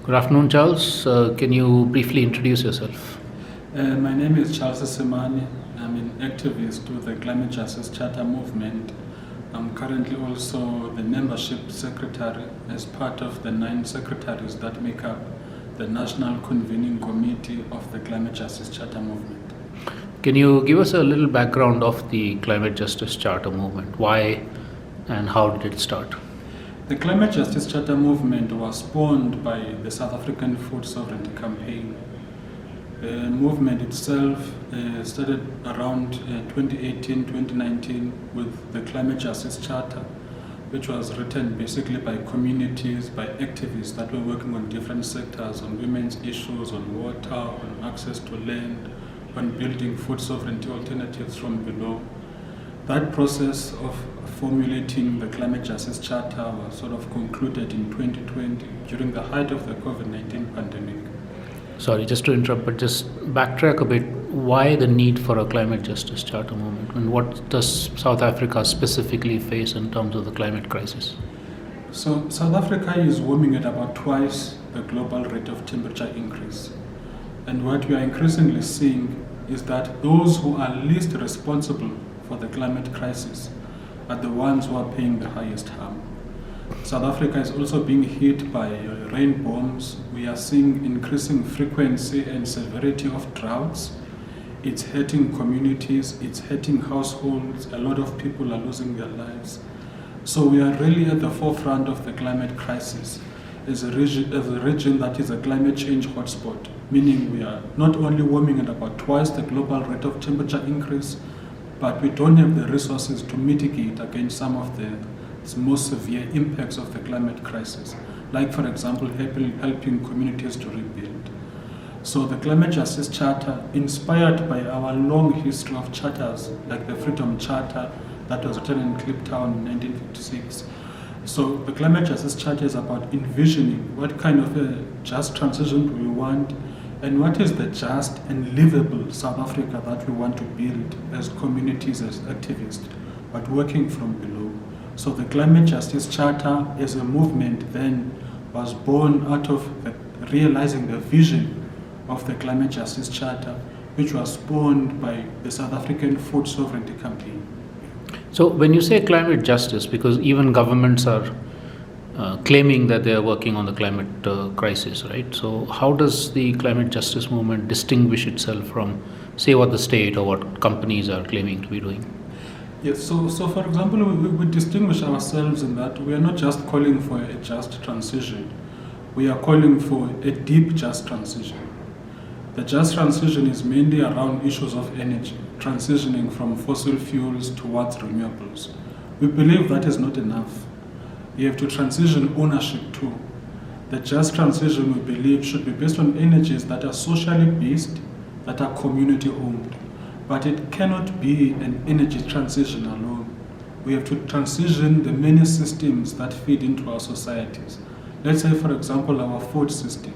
Good afternoon, Charles. Can you briefly introduce yourself? My name is Charles Simane. I'm an activist with the Climate Justice Charter movement. I'm currently also the membership secretary as part of the 9 secretaries that make up the National Convening Committee of the Climate Justice Charter movement. Can you give us a little background of the Climate Justice Charter movement? Why and how did it start? The Climate Justice Charter movement was spawned by the South African Food Sovereignty Campaign. The movement itself started around 2018-2019 with the Climate Justice Charter, which was written basically by communities, by activists that were working on different sectors, on women's issues, on water, on access to land, on building food sovereignty alternatives from below. That process of formulating the Climate Justice Charter was sort of concluded in 2020 during the height of the COVID-19 pandemic. Sorry, just to interrupt, but just backtrack a bit. Why the need for a Climate Justice Charter movement? And what does South Africa specifically face in terms of the climate crisis? So South Africa is warming at about twice the global rate of temperature increase. And what we are increasingly seeing is that those who are least responsible for the climate crisis are the ones who are paying the highest harm. South Africa is also being hit by rain bombs. We are seeing increasing frequency and severity of droughts. It's hurting communities, it's hurting households. A lot of people are losing their lives. So we are really at the forefront of the climate crisis as a region that is a climate change hotspot, meaning we are not only warming at about twice the global rate of temperature increase, but we don't have the resources to mitigate against some of the most severe impacts of the climate crisis, like, for example, helping communities to rebuild. So the Climate Justice Charter, inspired by our long history of charters, like the Freedom Charter that was written in Cape Town in 1956. So the Climate Justice Charter is about envisioning what kind of a just transition do we want, and what is the just and livable South Africa that we want to build as communities, as activists, but working from below. So the Climate Justice Charter as a movement then was born out of realizing the vision of the Climate Justice Charter, which was spawned by the South African Food Sovereignty Campaign. So when you say climate justice, because even governments are claiming that they are working on the climate crisis, right? So how does the climate justice movement distinguish itself from, say, what the state or what companies are claiming to be doing? Yes, so for example, we distinguish ourselves in that we are not just calling for a just transition. We are calling for a deep just transition. The just transition is mainly around issues of energy, transitioning from fossil fuels towards renewables. We believe that is not enough. You have to transition ownership too. The just transition, we believe, should be based on energies that are socially based, that are community owned. But it cannot be an energy transition alone. We have to transition the many systems that feed into our societies. Let's say, for example, our food system.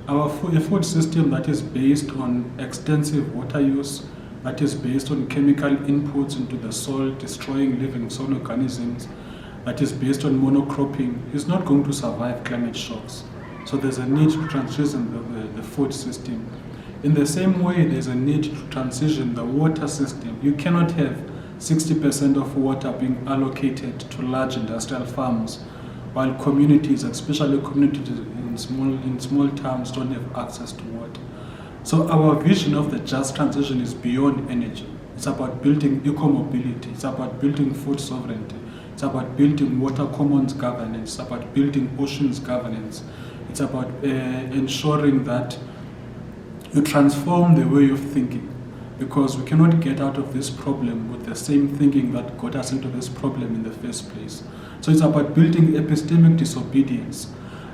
A food system that is based on extensive water use, that is based on chemical inputs into the soil, destroying living soil organisms, that is based on monocropping, is not going to survive climate shocks. So there's a need to transition the food system. In the same way, there's a need to transition the water system. You cannot have 60% of water being allocated to large industrial farms, while communities, especially communities in small towns, don't have access to water. So our vision of the just transition is beyond energy. It's about building eco-mobility. It's about building food sovereignty. It's about building water commons governance. It's about building oceans governance. It's about ensuring that you transform the way of thinking, because we cannot get out of this problem with the same thinking that got us into this problem in the first place. So it's about building epistemic disobedience,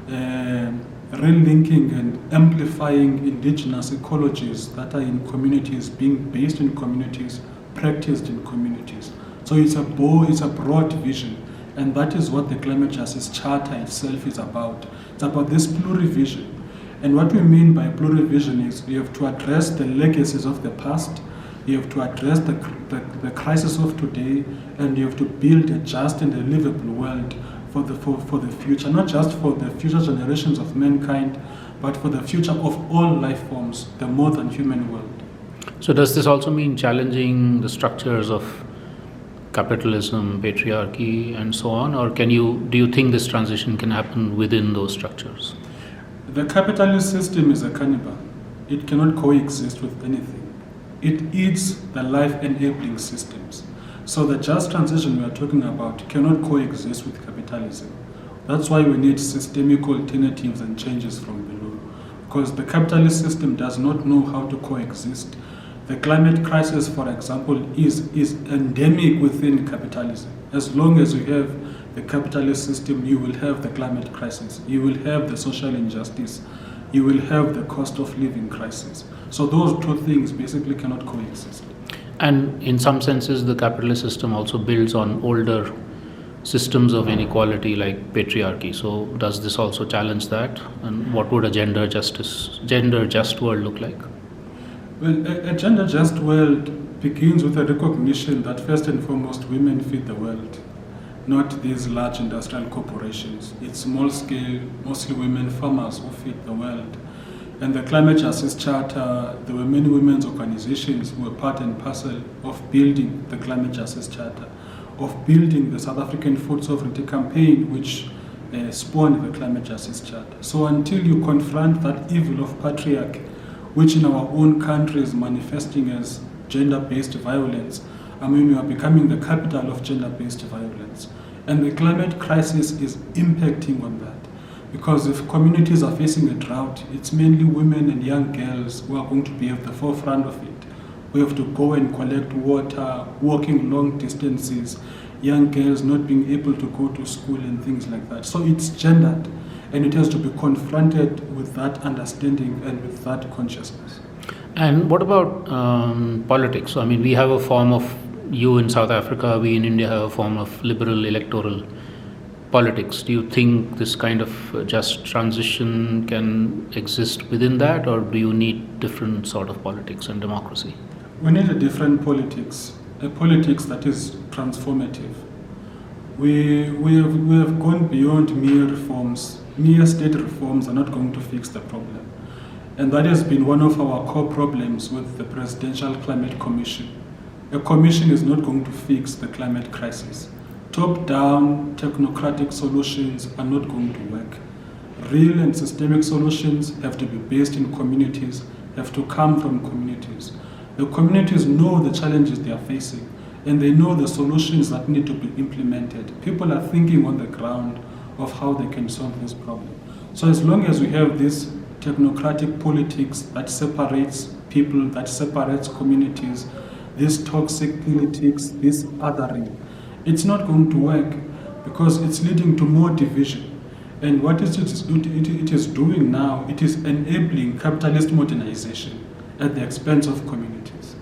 relinking and amplifying indigenous ecologies that are in communities, being based in communities, practiced in communities. So it's a broad vision, and that is what the Climate Justice Charter itself is about. It's about this plurivision. And what we mean by plurivision is you have to address the legacies of the past, you have to address the crisis of today, and you have to build a just and a livable world for the future, not just for the future generations of mankind, but for the future of all life forms, the more than human world. So does this also mean challenging the structures of capitalism, patriarchy, and so on, or do you think this transition can happen within those structures? The capitalist system is a cannibal. It cannot coexist with anything. It eats the life-enabling systems. So the just transition we are talking about cannot coexist with capitalism. That's why we need systemic alternatives and changes from below. Because the capitalist system does not know how to coexist. The climate crisis, for example, is endemic within capitalism. As long as you have the capitalist system, you will have the climate crisis, you will have the social injustice, you will have the cost of living crisis. So those two things basically cannot coexist. And in some senses, the capitalist system also builds on older systems of inequality like patriarchy. So does this also challenge that? And what would a gender just world look like? Well, a gender-just world begins with a recognition that first and foremost women feed the world, not these large industrial corporations. It's small-scale, mostly women farmers who feed the world. And the Climate Justice Charter, there were many women's organizations who were part and parcel of building the Climate Justice Charter, of building the South African Food Sovereignty Campaign, which spawned the Climate Justice Charter. So until you confront that evil of patriarchy, which in our own country is manifesting as gender-based violence, we are becoming the capital of gender-based violence. And the climate crisis is impacting on that. Because if communities are facing a drought, it's mainly women and young girls who are going to be at the forefront of it. We have to go and collect water, walking long distances, young girls not being able to go to school and things like that. So it's gendered. And it has to be confronted with that understanding and with that consciousness. And what about politics? So, we have a form of, you in South Africa, we in India have a form of liberal electoral politics. Do you think this kind of just transition can exist within that, or do you need different sort of politics and democracy? We need a different politics, a politics that is transformative. We have gone beyond mere reforms. Mere state reforms are not going to fix the problem. And that has been one of our core problems with the Presidential Climate Commission. A commission is not going to fix the climate crisis. Top-down technocratic solutions are not going to work. Real and systemic solutions have to be based in communities, have to come from communities. The communities know the challenges they are facing, and they know the solutions that need to be implemented. People are thinking on the ground of how they can solve this problem. So as long as we have this technocratic politics that separates people, that separates communities, this toxic politics, this othering, it's not going to work because it's leading to more division. And what it is doing now, it is enabling capitalist modernization at the expense of communities.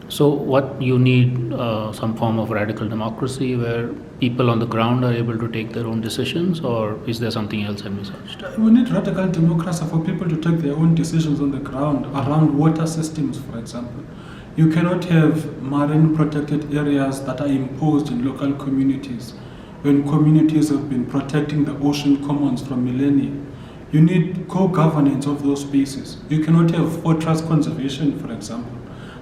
So what you need, some form of radical democracy where people on the ground are able to take their own decisions, or is there something else envisaged? We need radical democracy for people to take their own decisions on the ground around water systems, for example. You cannot have marine protected areas that are imposed in local communities when communities have been protecting the ocean commons for millennia. You need co-governance of those spaces. You cannot have fortress conservation, for example,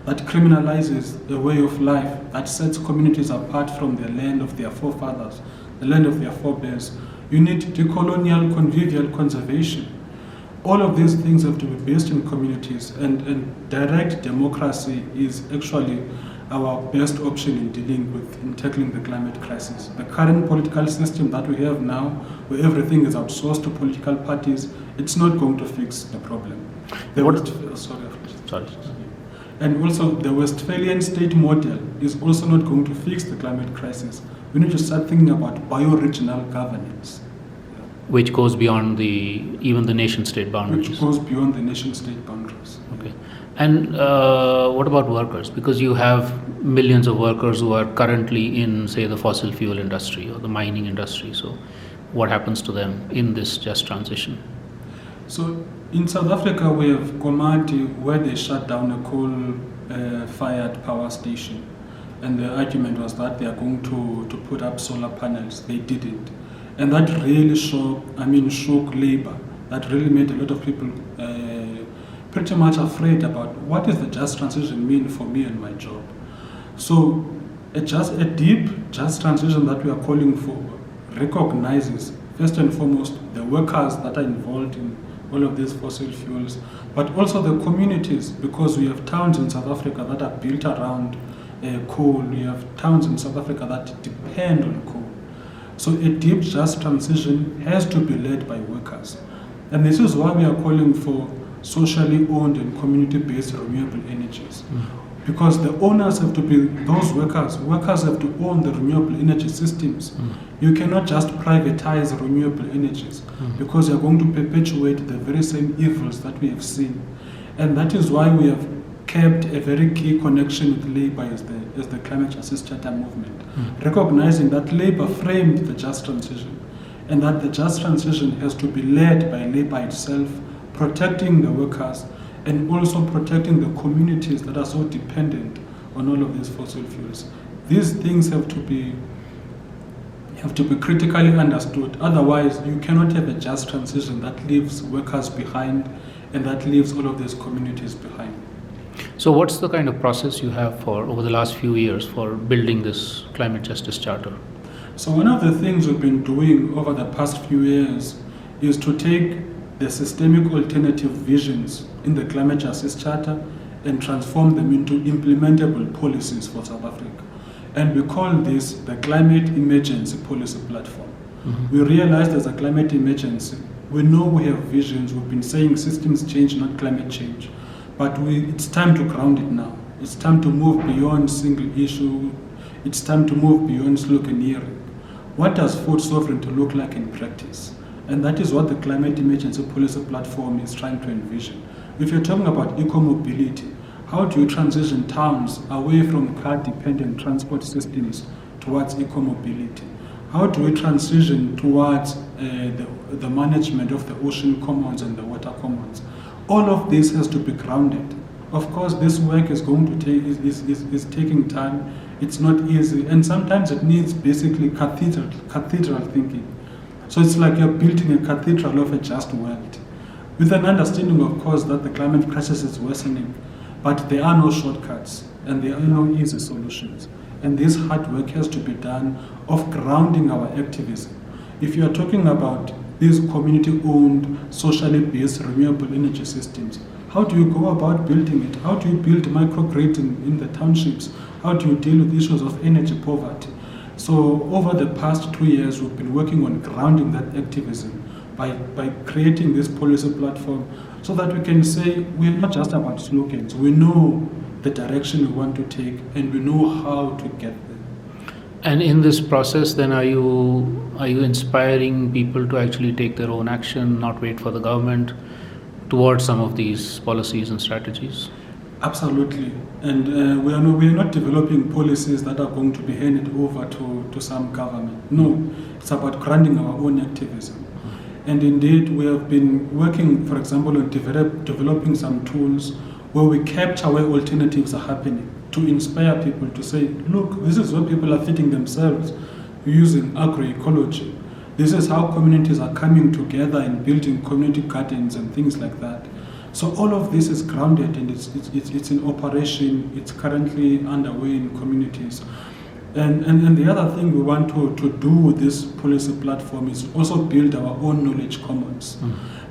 that criminalizes the way of life, that sets communities apart from the land of their forefathers, the land of their forebears. You need decolonial convivial conservation. All of these things have to be based in communities, and direct democracy is actually our best option in dealing with, in tackling the climate crisis. The current political system that we have now, where everything is outsourced to political parties, it's not going to fix the problem. And also, the Westphalian state model is also not going to fix the climate crisis. We need to start thinking about bioregional governance. Which goes beyond even the nation-state boundaries. Which goes beyond the nation-state boundaries. Okay. And what about workers? Because you have millions of workers who are currently in, say, the fossil fuel industry or the mining industry. So what happens to them in this just transition? So in South Africa, we have Komati, where they shut down a coal-fired power station. And the argument was that they are going to put up solar panels. They didn't. And that really shook labor. That really made a lot of people pretty much afraid about what does the just transition mean for me and my job. So a deep just transition that we are calling for recognizes first and foremost the workers that are involved in all of these fossil fuels, but also the communities, because we have towns in South Africa that are built around coal. We have towns in South Africa that depend on coal. So a deep just transition has to be led by workers. And this is why we are calling for socially owned and community-based renewable energies. Because the owners have to be those workers. Workers have to own the renewable energy systems. You cannot just privatize renewable energies because you're going to perpetuate the very same evils that we have seen. And that is why we have kept a very key connection with labor as the Climate Justice Charter movement, recognizing that labor framed the just transition and that the just transition has to be led by labor itself, protecting the workers and also protecting the communities that are so dependent on all of these fossil fuels. These things have to be critically understood. Otherwise, you cannot have a just transition that leaves workers behind and that leaves all of these communities behind. So what's the kind of process you have for over the last few years for building this climate justice charter? So one of the things we've been doing over the past few years is to take the systemic alternative visions in the Climate Justice Charter and transform them into implementable policies for South Africa. And we call this the Climate Emergency Policy Platform. We realize there's a climate emergency. We know we have visions. We've been saying systems change, not climate change. But it's time to ground it now. It's time to move beyond single issue. It's time to move beyond sloganeering. What does food sovereignty look like in practice? And that is what the Climate Emergency Policy Platform is trying to envision. If you're talking about eco-mobility, how do you transition towns away from car-dependent transport systems towards eco-mobility? How do we transition towards the management of the ocean commons and the water commons? All of this has to be grounded. Of course, this work is going to take is taking time. It's not easy, and sometimes it needs basically cathedral thinking. So it's like you're building a cathedral of a just world, with an understanding, of course, that the climate crisis is worsening, but there are no shortcuts and there are no easy solutions. And this hard work has to be done of grounding our activism. If you are talking about these community-owned, socially based renewable energy systems, how do you go about building it? How do you build microgrids in the townships? How do you deal with issues of energy poverty? So over the past 2 years, we've been working on grounding that activism by creating this policy platform so that we can say we're not just about slogans. We know the direction we want to take and we know how to get there. And in this process, then are you inspiring people to actually take their own action, not wait for the government, towards some of these policies and strategies? Absolutely. And we are not developing policies that are going to be handed over to some government. No, it's about grounding our own activism. And indeed, we have been working, for example, on developing some tools where we capture where alternatives are happening to inspire people to say, look, this is where people are feeding themselves using agroecology. This is how communities are coming together and building community gardens and things like that. So all of this is grounded and it's in operation. It's currently underway in communities. And the other thing we want to do with this policy platform is also build our own knowledge commons.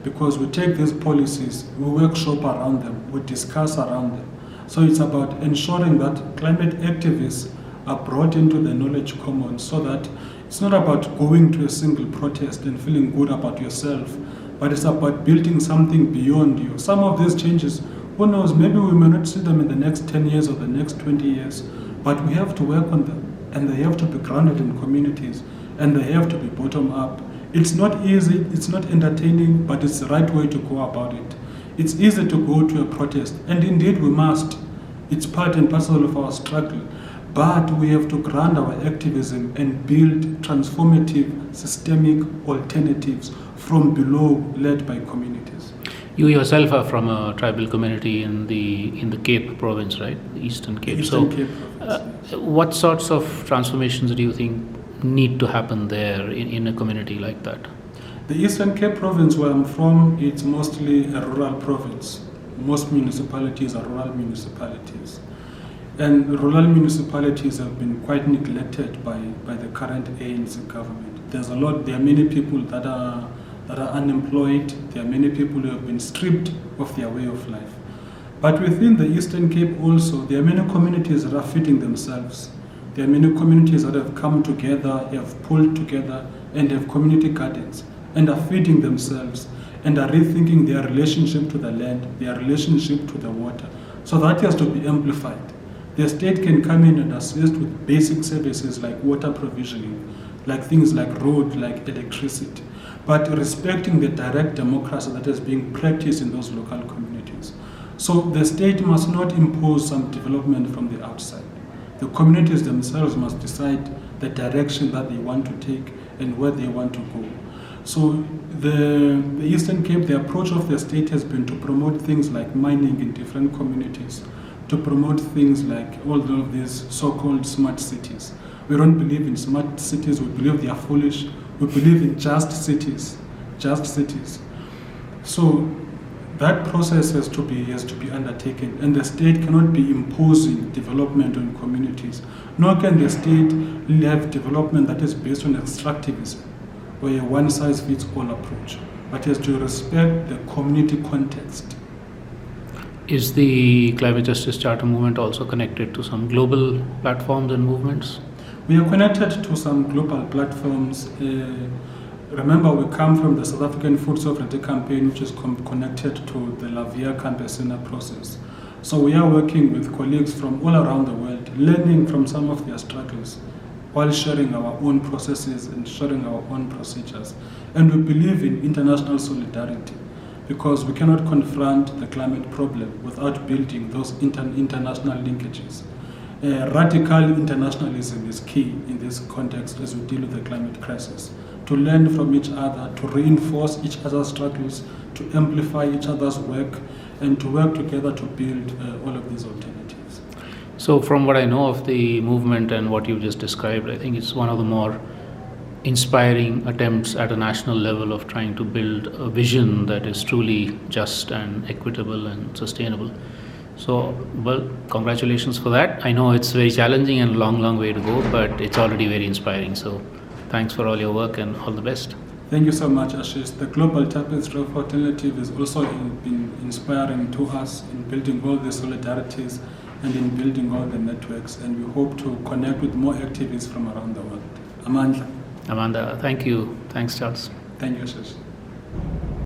Because we take these policies, we workshop around them, we discuss around them. So it's about ensuring that climate activists are brought into the knowledge commons so that it's not about going to a single protest and feeling good about yourself, but it's about building something beyond you. Some of these changes, who knows, maybe we may not see them in the next 10 years or the next 20 years, but we have to work on them, and they have to be grounded in communities, and they have to be bottom up. It's not easy, it's not entertaining, but it's the right way to go about it. It's easy to go to a protest, and indeed we must. It's part and parcel of our struggle. But we have to ground our activism and build transformative, systemic alternatives from below, led by communities. You yourself are from a tribal community in the Cape province, right? The Eastern Cape. Eastern Cape province, yes. What sorts of transformations do you think need to happen there in a community like that? The Eastern Cape province, where I'm from, it's mostly a rural province. Most municipalities are rural municipalities. And rural municipalities have been quite neglected by the current ANC government. There are many people that are unemployed. There are many people who have been stripped of their way of life. But within the Eastern Cape also, there are many communities that are feeding themselves. There are many communities that have come together, have pulled together, and have community gardens, and are feeding themselves, and are rethinking their relationship to the land, their relationship to the water. So that has to be amplified. The state can come in and assist with basic services like water provisioning, like things like road, like electricity, but respecting the direct democracy that is being practiced in those local communities. So the state must not impose some development from the outside. The communities themselves must decide the direction that they want to take and where they want to go. So the Eastern Cape, the approach of the state has been to promote things like mining in different communities, to promote things like all of these so-called smart cities. We don't believe in smart cities, we believe they are foolish. We believe in just cities. So that process has to be undertaken, and the state cannot be imposing development on communities. Nor can the state have development that is based on extractivism, or a one-size-fits-all approach, but has to respect the community context. Is the Climate Justice Charter movement also connected to some global platforms and movements? We are connected to some global platforms. Remember, we come from the South African Food Sovereignty Campaign, which is connected to the La Via Campesina process. So we are working with colleagues from all around the world, learning from some of their struggles, while sharing our own processes and sharing our own procedures. And we believe in international solidarity, because we cannot confront the climate problem without building those international linkages. Radical internationalism is key in this context as we deal with the climate crisis. To learn from each other, to reinforce each other's struggles, to amplify each other's work, and to work together to build all of these alternatives. So from what I know of the movement and what you just described, I think it's one of the more inspiring attempts at a national level of trying to build a vision that is truly just and equitable and sustainable. So, well, congratulations for that. I know it's very challenging and a long way to go, but it's already very inspiring. So, thanks for all your work and all the best. Thank you so much, Ashish. The Global Tapestry of Alternative is also been inspiring to us in building all the solidarities and in building all the networks. And we hope to connect with more activists from around the world. Amanda, Amanda, thank you. Thanks, Charles. Thank you, Ashish.